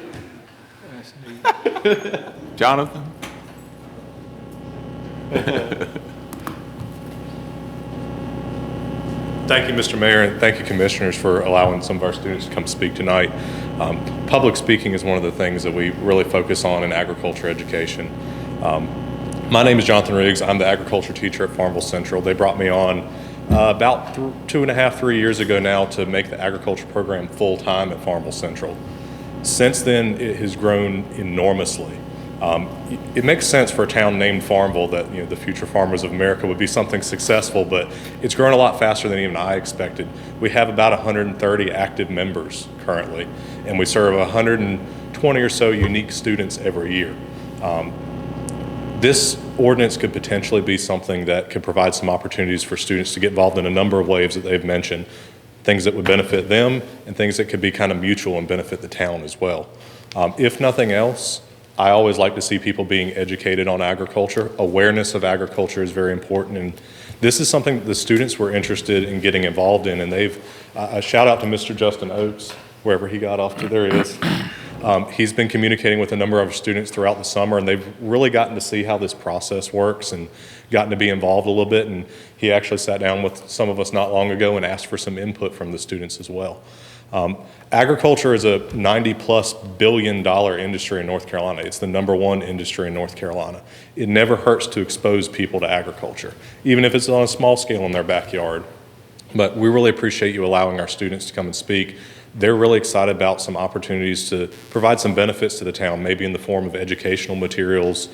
Jonathan? Thank you, Mr. Mayor, and thank you, Commissioners, for allowing some of our students to come speak tonight. Public speaking is one of the things that we really focus on in agriculture education. My name is Jonathan Riggs. I'm the agriculture teacher at Farmville Central. They brought me on about 2.5, 3 years ago now to make the agriculture program full-time at Farmville Central. Since then, it has grown enormously. It makes sense for a town named Farmville that the future farmers of America would be something successful, but it's grown a lot faster than even I expected. We have about 130 active members currently, and we serve 120 or so unique students every year. This ordinance could potentially be something that could provide some opportunities for students to get involved in a number of ways that they've mentioned, things that would benefit them and things that could be kind of mutual and benefit the town as well. If nothing else, I always like to see people being educated on agriculture. Awareness of agriculture is very important, and this is something that the students were interested in getting involved in, and they've, a shout out to Mr. Justin Oates, wherever he got off to, there he is. He's been communicating with a number of students throughout the summer, and they've really gotten to see how this process works and gotten to be involved a little bit, and he actually sat down with some of us not long ago and asked for some input from the students as well. Agriculture is a $90+ billion industry in North Carolina. It's the #1 industry in North Carolina. It never hurts to expose people to agriculture, even if it's on a small scale in their backyard. But we really appreciate you allowing our students to come and speak. They're really excited about some opportunities to provide some benefits to the town, maybe in the form of educational materials.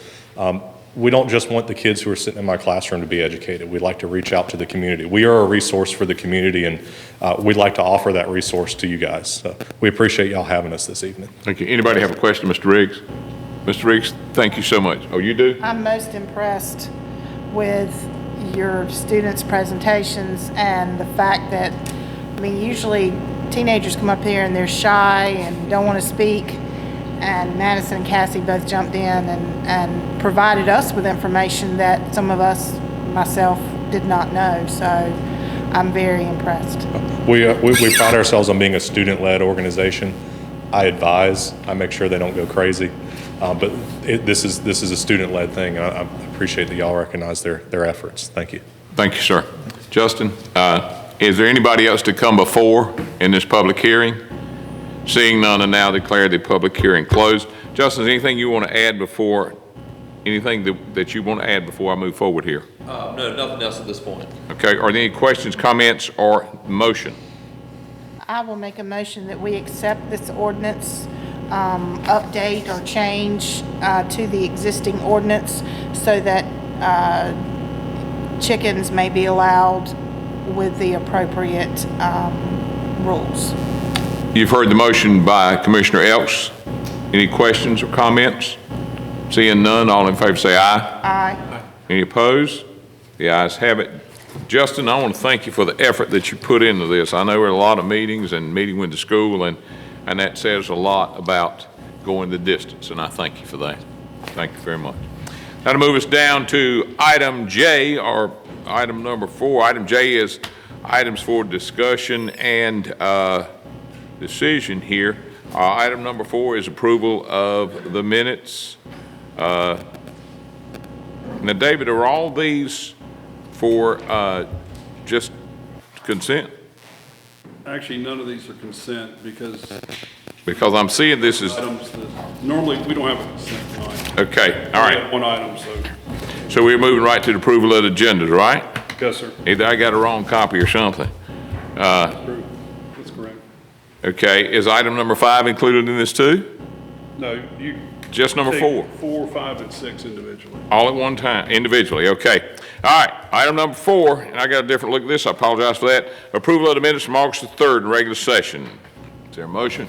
We don't just want the kids who are sitting in my classroom to be educated. We'd like to reach out to the community. We are a resource for the community, and we'd like to offer that resource to you guys. So we appreciate y'all having us this evening. Thank you. Anybody have a question, Mr. Riggs? Mr. Riggs, thank you so much. Oh, you do? I'm most impressed with your students' presentations and the fact that, usually teenagers come up here and they're shy and don't want to speak, and Madison and Cassie both jumped in and provided us with information that some of us, myself, did not know. So I'm very impressed. We pride ourselves on being a student-led organization. I advise, I make sure they don't go crazy, but this is a student-led thing, and I appreciate that y'all recognize their efforts. Thank you. Thank you, sir. Justin, is there anybody else to come before in this public hearing? Seeing none, I now declare the public hearing closed. Justin, is there anything you want to add before, anything that you want to add before I move forward here? No, nothing else at this point. Okay, are there any questions, comments, or motion? I will make a motion that we accept this ordinance, update or change to the existing ordinance so that chickens may be allowed with the appropriate rules. You've heard the motion by Commissioner Elks. Any questions or comments? Seeing none, all in favor say aye. Aye. Any opposed? The ayes have it. Justin, I want to thank you for the effort that you put into this. I know there are a lot of meetings and meeting with the school, and that says a lot about going the distance, and I thank you for that. Thank you very much. Now to move us down to item J, or item number 4. Item J is items for discussion and decision here. Item number 4 is approval of the minutes. Now, David, are all these for just consent? Actually, none of these are consent because I'm seeing this as... items that, normally, we don't have a consent tonight. Okay, all We right. have one item, so, So we're moving right to the approval of the agendas, right? yes, sir. Either I got a wrong copy or something. True. That's correct. Okay, is item number 5 included in this too? No, you. Just number take 4? 4, 5, and 6 individually. All at one time, individually, okay. All right, item number 4, and I got a different look at this, I apologize for that. Approval of the minutes from August the 3rd in regular session. Is there a motion?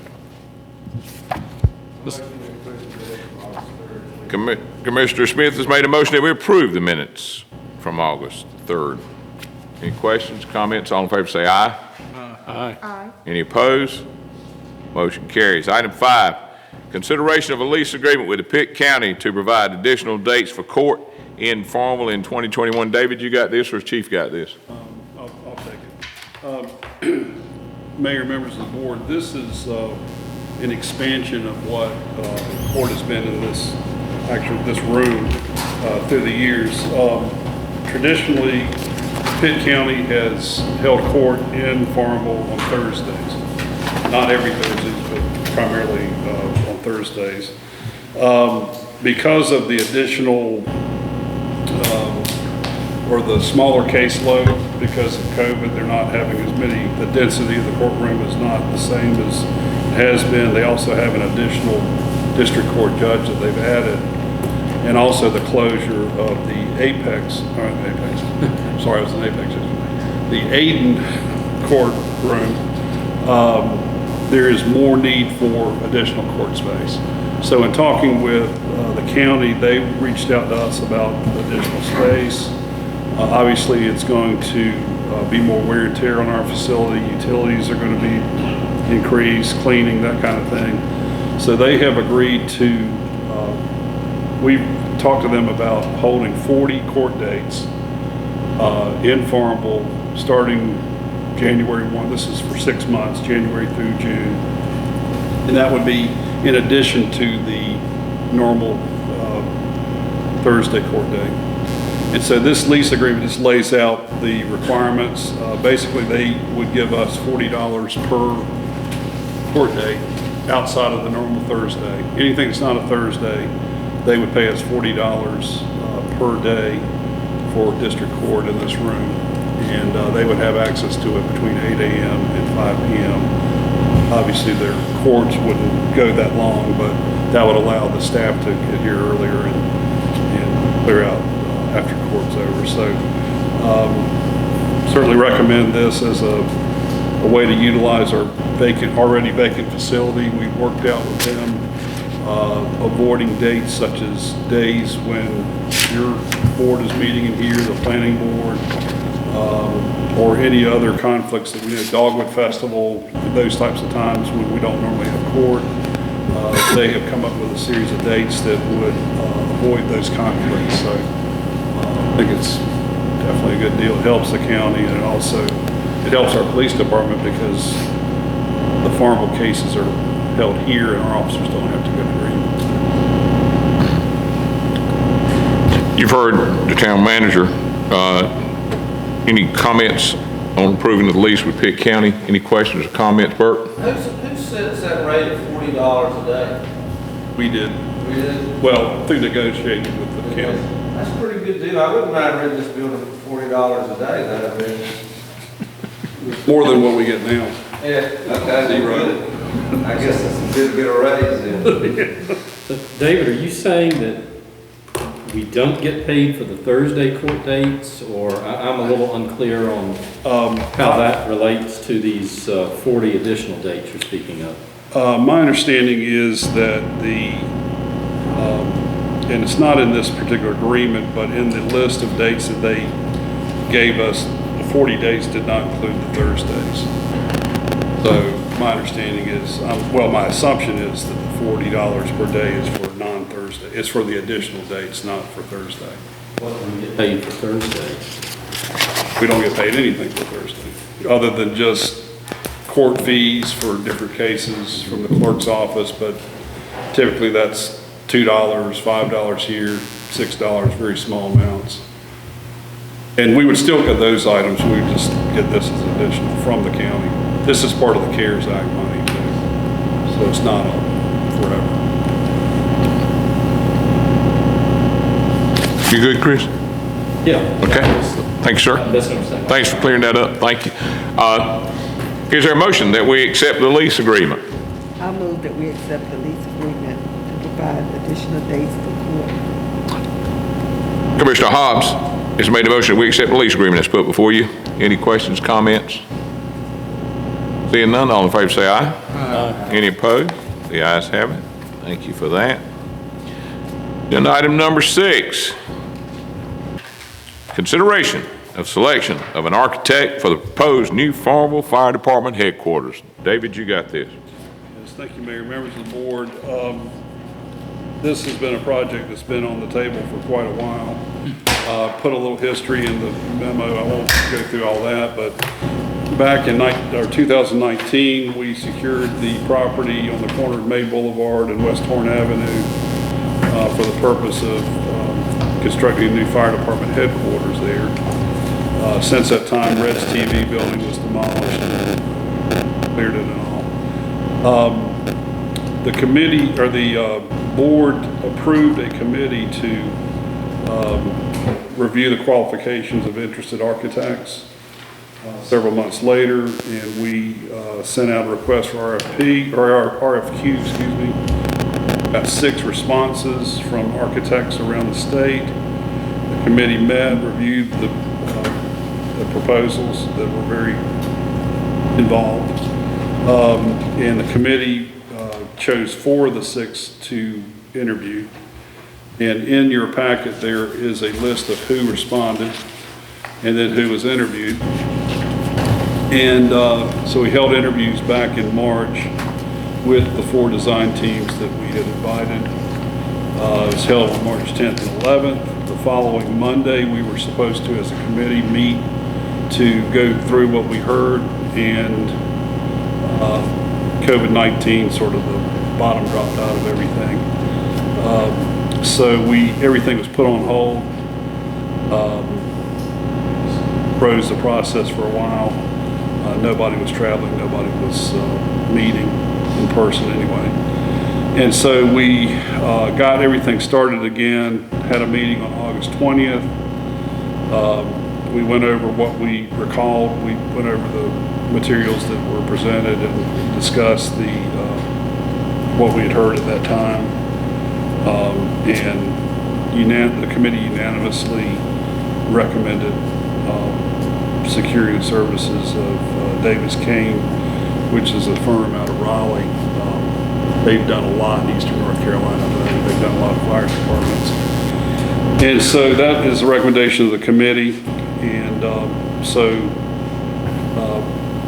Commissioner Smith has made a motion that we approve the minutes from August 3rd. Any questions, comments? All in favor say aye. Aye. Any opposed? Motion carries. Item 5, consideration of a lease agreement with the Pitt County to provide additional dates for court in Farmville in 2021. David, you got this or Chief got this? I'll take it. Mayor, members of the board, this is an expansion of what court has been in this room through the years. Traditionally, Pitt County has held court in Farmville on Thursdays. Not every Thursday, but primarily on Thursdays. Because of the additional or the smaller caseload, because of COVID, they're not having as many, the density of the courtroom is not the same as it has been. They also have an additional district court judge that they've added, and also the closure of the sorry, I was in Apex yesterday. The Aden courtroom, there is more need for additional court space. So in talking with the county, they reached out to us about additional space. Obviously, it's going to be more wear and tear on our facility. Utilities are going to be increased, cleaning, that kind of thing. So they have agreed to, we've talked to them about holding 40 court dates in Farmville starting January 1. This is for 6 months, January through June. And that would be in addition to the normal Thursday court day. And so this lease agreement just lays out the requirements. Basically, they would give us $40 per court day outside of the normal Thursday. Anything that's not a Thursday, they would pay us $40 per day for district court in this room. And they would have access to it between 8 a.m. and 5 p.m. Obviously, their courts wouldn't go that long, but that would allow the staff to get here earlier and clear out after court's over. So certainly recommend this as a way to utilize our already vacant facility. We've worked out with them, avoiding dates such as days when your board is meeting in here, the planning board, or any other conflicts that we have, Dogwood Festival, those types of times when we don't normally have court. They have come up with a series of dates that would avoid those conflicts. So I think it's definitely a good deal. It helps the county, and it helps our police department because the Farmville cases are held here and our officers don't have to go to Greenville. You've heard the town manager. Any comments on approving the lease with Pitt County? Any questions or comments, Bert? Who sets that rate of $40 a day? We did. We did? Well, through negotiating with the county. That's a pretty good deal. I wouldn't mind renting this building for $40 a day, though. I mean, More than what we get now. yeah, okay, zero. I guess that's a bit of a raise then. David, are you saying that we don't get paid for the Thursday court dates? Or I'm a little unclear on how that relates to these 40 additional dates you're speaking of. My understanding is that and it's not in this particular agreement, but in the list of dates that they gave us, the 40 days did not include the Thursdays. So my understanding is, my assumption is that the $40 per day is for non-Thursday. It's for the additional dates, not for Thursday. What do we get paid for Thursday? We don't get paid anything for Thursday, other than just court fees for different cases from the clerk's office, but typically that's $2, $5 here, $6, very small amounts. And we would still get those items, we would just get this as additional from the county. This is part of the CARES Act money too, so it's not forever. You good, Chris? Yeah. Okay. Thanks, sir. That's what I'm saying. Thanks for clearing that up. Thank you. Is there a motion that we accept the lease agreement? I move that we accept the lease agreement to provide additional dates for court. Commissioner Hobbs has made a motion that we accept the lease agreement that's put before you. Any questions, comments? Seeing none, all in favor say aye. Aye. Any opposed? The ayes have it. Thank you for that. Agenda item number 6. Consideration of selection of an architect for the proposed new Farmville Fire Department headquarters. David, you got this. Yes, thank you, Mayor, members of the board. This has been a project that's been on the table for quite a while. Put a little history in the memo. I won't go through all that, but back in 2019, we secured the property on the corner of May Boulevard and West Horn Avenue for the purpose of constructing a new fire department headquarters there. Since that time, Red's TV building was demolished and cleared it and all. The committee, or the board approved a committee to review the qualifications of interested architects several months later, and we sent out a request for RFQ, excuse me. Got 6 responses from architects around the state. The committee met, reviewed the proposals that were very involved. And the committee chose 4 of the 6 to interview. And in your packet, there is a list of who responded and then who was interviewed. And so we held interviews back in March with the 4 design teams that we had invited. It was held on March 10th and 11th. The following Monday, we were supposed to, as a committee, meet to go through what we heard, and COVID-19 sort of the bottom dropped out of everything. So everything was put on hold. Froze the process for a while. Nobody was traveling, nobody was meeting in person anyway. And so we got everything started again, had a meeting on August 20th. We went over what we recalled. We went over the materials that were presented and discussed what we had heard at that time. And the committee unanimously recommended securing the services of Davis Kane, which is a firm out of Raleigh. They've done a lot in Eastern North Carolina. They've done a lot of fire departments. And so that is the recommendation of the committee. And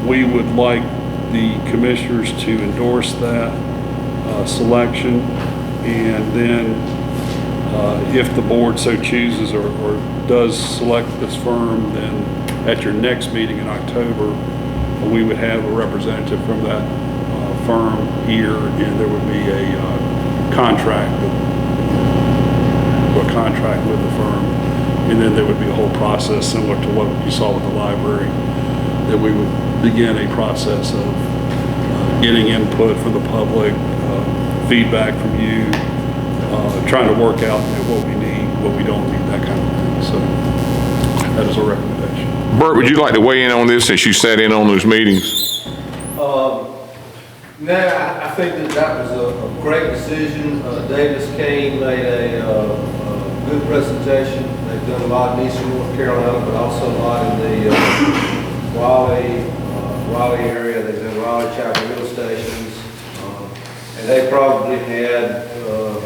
we would like the commissioners to endorse that selection. And then if the board so chooses or does select this firm, then at your next meeting in October, we would have a representative from that firm here, and there would be a contract with the firm, and then there would be a whole process similar to what you saw with the library, that we would begin a process of getting input from the public, feedback from you, trying to work out what we need, what we don't need, that kind of thing. So that is a recommendation. Bert, would you like to weigh in on this since you sat in on those meetings? No, I think that was a great decision. Davis Kane made a good presentation. They've done a lot in Eastern North Carolina, but also a lot in the Raleigh area. They've done Raleigh Chapel Wheel Stations. And they probably had a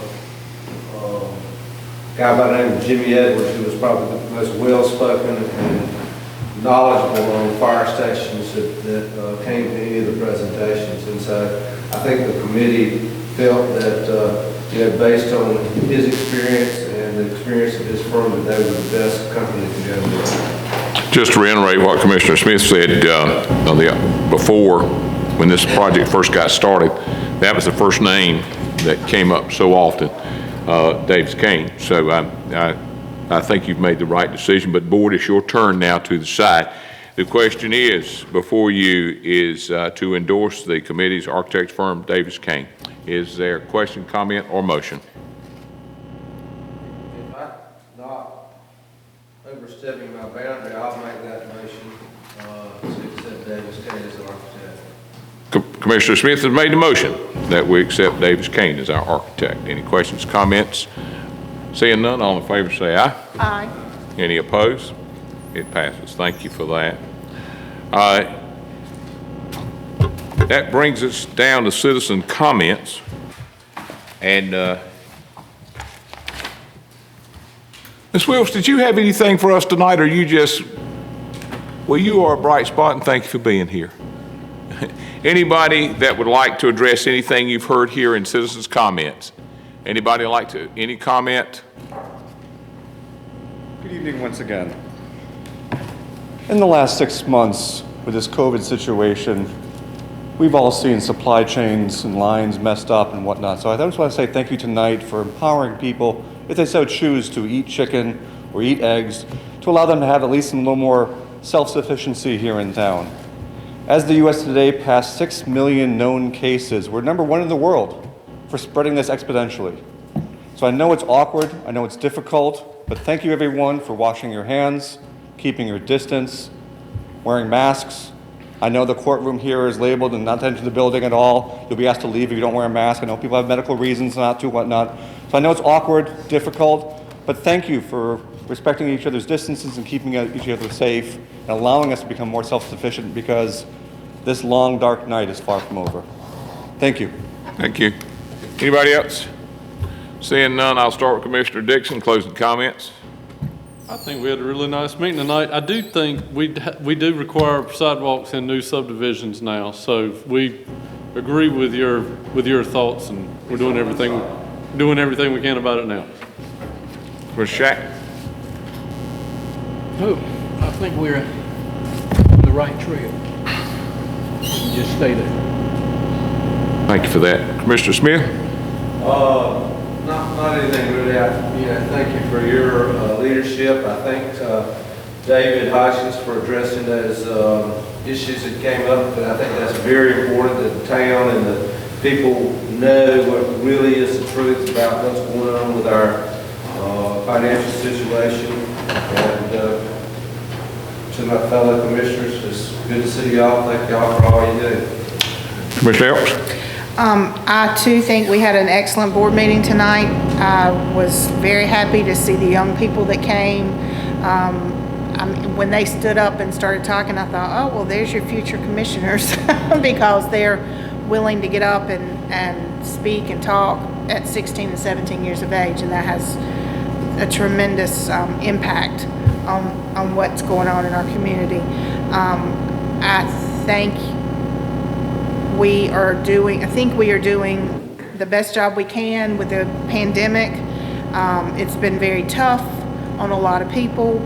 guy by the name of Jimmy Edwards, who was probably the most well-spoken and knowledgeable on fire stations that came to any of the presentations. And so I think the committee felt that, based on his experience and the experience of his firm, that they were the best company to go with. Just to reiterate what Commissioner Smith said before, when this project first got started, that was the first name that came up so often, Davis Kane. So I think you've made the right decision, but board, it's your turn now to decide. The question is, before you, is to endorse the committee's architect firm, Davis Kane. Is there a question, comment, or motion? If I'm not overstepping my boundary, I'll make that motion to accept Davis Kane as architect. Commissioner Smith has made the motion that we accept Davis Kane as our architect. Any questions, comments? Seeing none, all in favor say aye. Aye. Any opposed? It passes. Thank you for that. That brings us down to citizen comments. And Ms. Wills, did you have anything for us tonight, or you just, well, you are a bright spot, and thank you for being here. Anybody that would like to address anything you've heard here in citizens' comments? Anybody like to, any comment? Good evening once again. In the last 6 months with this COVID situation, we've all seen supply chains and lines messed up and whatnot. So I just want to say thank you tonight for empowering people, if they so choose, to eat chicken or eat eggs, to allow them to have at least a little more self-sufficiency here in town. As the U.S. today passed 6 million known cases, we're #1 in the world for spreading this exponentially. So I know it's awkward, I know it's difficult, but thank you everyone for washing your hands, keeping your distance, wearing masks. I know the courtroom here is labeled and not to enter the building at all. You'll be asked to leave if you don't wear a mask. I know people have medical reasons not to, whatnot. So I know it's awkward, difficult, but thank you for respecting each other's distances and keeping each other safe and allowing us to become more self-sufficient, because this long, dark night is far from over. Thank you. Thank you. Anybody else? Seeing none, I'll start with Commissioner Dixon, closing comments. I think we had a really nice meeting tonight. I do think we do require sidewalks in new subdivisions now, so we agree with your thoughts, and we're doing everything we can about it now. Commissioner Shack? Oh, I think we're on the right trail. Just stay there. Thank you for that. Commissioner Smith? Not anything really. Thank you for your leadership. I thank David Hodgkins for addressing those issues that came up, and I think that's very important that the town and the people know what really is the truth about what's going on with our financial situation. And to my fellow commissioners, it's good to see y'all. Thank y'all for all you do. Commissioner Elks? I too think we had an excellent board meeting tonight. I was very happy to see the young people that came. When they stood up and started talking, I thought, oh, well, there's your future commissioners, because they're willing to get up and speak and talk at 16 and 17 years of age, and that has a tremendous impact on what's going on in our community. I think we are doing the best job we can with the pandemic. It's been very tough on a lot of people.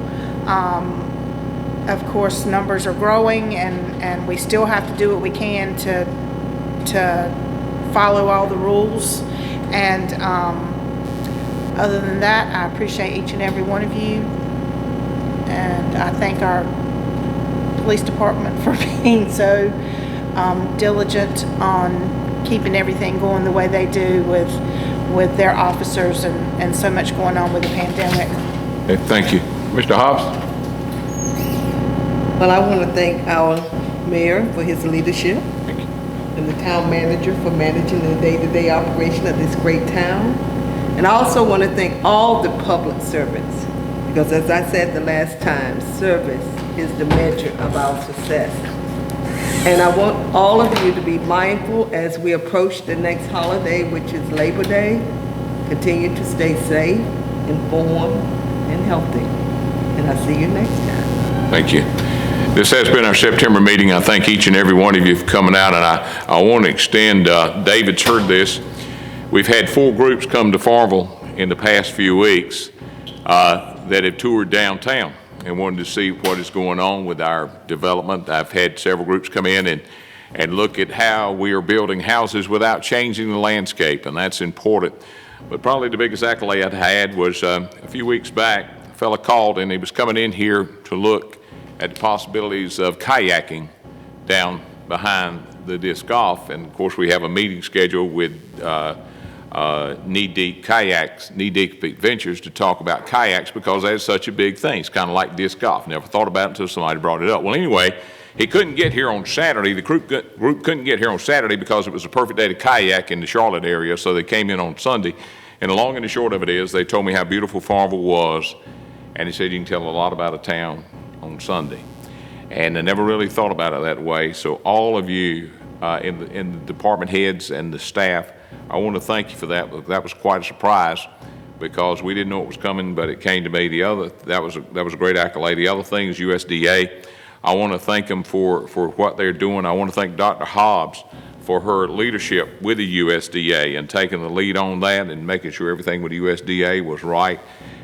Of course, numbers are growing, and we still have to do what we can to follow all the rules. And other than that, I appreciate each and every one of you, and I thank our police department for being so diligent on keeping everything going the way they do with their officers and so much going on with the pandemic. Okay, thank you. Mr. Hobbs? Well, I want to thank our mayor for his leadership. Thank you. And the town manager for managing the day-to-day operation of this great town. And I also want to thank all the public servants, because as I said the last time, service is the measure of our success. And I want all of you to be mindful as we approach the next holiday, which is Labor Day. Continue to stay safe, informed, and healthy. And I'll see you next time. Thank you. This has been our September meeting. I thank each and every one of you for coming out, and I want to extend, David's heard this. We've had 4 groups come to Farmville in the past few weeks that have toured downtown and wanted to see what is going on with our development. I've had several groups come in and look at how we are building houses without changing the landscape, and that's important. But probably the biggest accolade I had was a few weeks back, a fella called, and he was coming in here to look at the possibilities of kayaking down behind the disc golf. And of course, we have a meeting scheduled with Knee Deep Ventures to talk about kayaks, because that's such a big thing. It's kind of like disc golf. Never thought about it until somebody brought it up. Well, anyway, He couldn't get here on Saturday. The group couldn't get here on Saturday because it was a perfect day to kayak in the Charlotte area, so they came in on Sunday. And the long and the short of it is, they told me how beautiful Farmville was, and he said you can tell a lot about a town on Sunday. And I never really thought about it that way. So all of you in the department heads and the staff, I want to thank you for that. That was quite a surprise because we didn't know it was coming, but it came to me. That was a great accolade. The other thing is USDA. I want to thank them for what they're doing. I want to thank Dr. Hobbs for her leadership with the USDA and taking the lead on that and making sure everything with the USDA was right.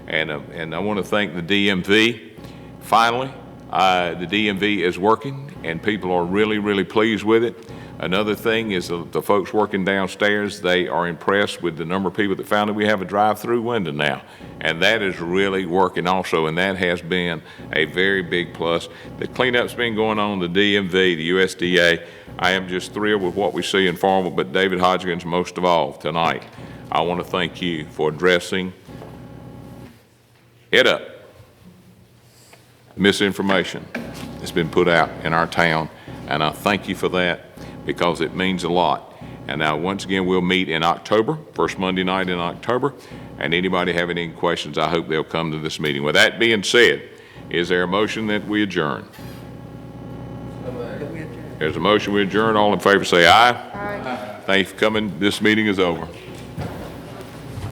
And I want to thank the DMV. Finally, the DMV is working and people are really, really pleased with it. Another thing is the folks working downstairs, they are impressed with the number of people that found that we have a drive-through window now. And that is really working also, and that has been a very big plus. The cleanup's been going on, the DMV, the USDA. I am just thrilled with what we see in Farmville, but David Hodgkins, most of all, tonight, I want to thank you for addressing it up. Misinformation that's been put out in our town, and I thank you for that because it means a lot. And now, once again, we'll meet in October, first Monday night in October, and anybody have any questions, I hope they'll come to this meeting. With that being said, is there a motion that we adjourn? There's a motion we adjourn. All in favor say aye. Aye. Thank you for coming. This meeting is over.